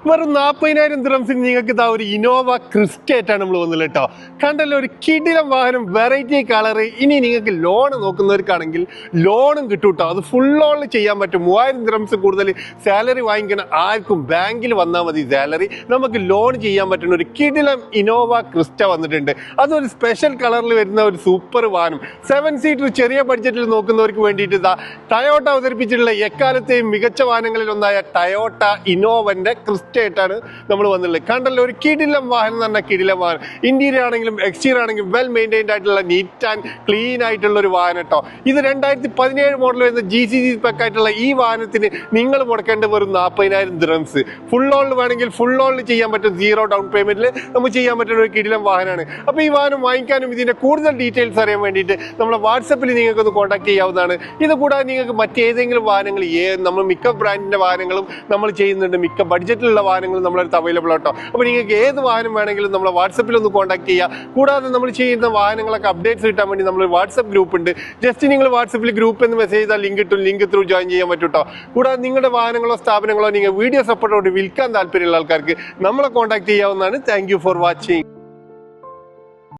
വെറും 40,000 ദിറംസിന് നിങ്ങൾക്ക് ഇതാ ഒരു ഇന്നോവ ക്രിസ്റ്റയായിട്ടാണ് നമ്മൾ വന്നത് കേട്ടോ. കണ്ടല്ലോ, ഒരു കിടിലം വാഹനം, വെറൈറ്റി കളർ. ഇനി നിങ്ങൾക്ക് ലോൺ നോക്കുന്നവർക്കാണെങ്കിൽ ലോണും കിട്ടും കേട്ടോ. അത് ഫുൾ ഓൺ ചെയ്യാൻ പറ്റും. 3000 ദിറംസ് കൂടുതൽ സാലറി വാങ്ങിക്കുന്ന ആർക്കും ബാങ്കിൽ വന്നാൽ മതി സാലറി. നമുക്ക് ലോൺ ചെയ്യാൻ പറ്റുന്ന ഒരു കിടിലം ഇന്നോവ ക്രിസ്റ്റ വന്നിട്ടുണ്ട്. അതൊരു സ്പെഷ്യൽ കളറിൽ വരുന്ന ഒരു സൂപ്പർ വാഹനം. 7 സീറ്റർ ചെറിയ ബഡ്ജറ്റിൽ നോക്കുന്നവർക്ക് വേണ്ടിയിട്ട് ഇതാ ടയോട്ട അവതരിപ്പിച്ചിട്ടുള്ള എക്കാലത്തെയും മികച്ച വാഹനങ്ങളിൽ ഒന്നായ ടയോട്ട ഇന്നോവന്റെ ക്രിസ്റ്റ ആയിട്ടാണ് നമ്മൾ വന്നിട്ടുള്ളത്. കണ്ടല്ലോ, ഒരു കിടിലം വാഹനം എന്ന് പറഞ്ഞാൽ കിടിലം വാഹനം. ഇന്റീരിയർ ആണെങ്കിലും എക്സ്റ്റീരിയർ ആണെങ്കിലും വെൽ മെയിൻറ്റൈൻഡ് ആയിട്ടുള്ള നീറ്റ് ആൻഡ് ക്ലീൻ ആയിട്ടുള്ള ഒരു വാഹനം കേട്ടോ. ഇത് 2017 മോഡൽ വരുന്ന GCC സ്പെക് ആയിട്ടുള്ള ഈ വാഹനത്തിന് നിങ്ങൾ മുടക്കേണ്ട വെറും 40,000 ദിറംസ്. ഫുൾ ഓൺ വേണമെങ്കിൽ ഫുൾ ഓൺ ചെയ്യാൻ പറ്റും. 0 ഡൗൺ പേയ്മെന്റിൽ നമുക്ക് ചെയ്യാൻ പറ്റുന്ന ഒരു കിടിലം വാഹനമാണ്. അപ്പോൾ ഈ വാഹനം വാങ്ങിക്കാനും ഇതിന്റെ കൂടുതൽ ഡീറ്റെയിൽസ് അറിയാൻ വേണ്ടിയിട്ട് നമ്മളെ വാട്സപ്പിൽ നിങ്ങൾക്കൊന്ന് കോൺടാക്ട് ചെയ്യാവുന്നതാണ്. ഇത് കൂടാതെ നിങ്ങൾക്ക് മറ്റേതെങ്കിലും വാഹനങ്ങൾ, നമ്മൾ മിക്ക ബ്രാൻഡിന്റെ വാഹനങ്ങളും നമ്മൾ ചെയ്യുന്നുണ്ട്. മിക്ക ബഡ്ജറ്റിലുള്ള വാഹനങ്ങളും നമ്മളടുത്ത് അവൈലബിൾ ആട്ടോ. അപ്പോൾ നിങ്ങൾക്ക് ഏത് വാഹനം വേണമെങ്കിലും നമ്മളെ വാട്സപ്പിൽ ഒന്ന് കോൺടാക്ട് ചെയ്യുക. കൂടാതെ നമ്മൾ ചെയ്യുന്ന വാഹനങ്ങളൊക്കെ അപ്ഡേറ്റ്സ് കിട്ടാൻ വേണ്ടി നമ്മൾ വാട്സപ്പ് ഗ്രൂപ്പ് ഉണ്ട്. ജസ്റ്റ് നിങ്ങൾ വാട്സപ്പിൽ ഗ്രൂപ്പ് എന്ന് മെസ്സേജ് ചെയ്താൽ ലിങ്ക് കിട്ടും. ലിങ്ക് ത്രൂ ജോയിൻ ചെയ്യാൻ പറ്റും കേട്ടോ. കൂടാതെ നിങ്ങളുടെ വാഹനങ്ങളോ സ്ഥാപനങ്ങളോ നിങ്ങൾ വീഡിയോ സപ്പോർട്ടോട് വിൽക്കാൻ താല്പര്യമുള്ള ആൾക്കാർക്ക് നമ്മളെ കോൺടാക്ട് ചെയ്യാവുന്നതാണ്. Thank you for watching.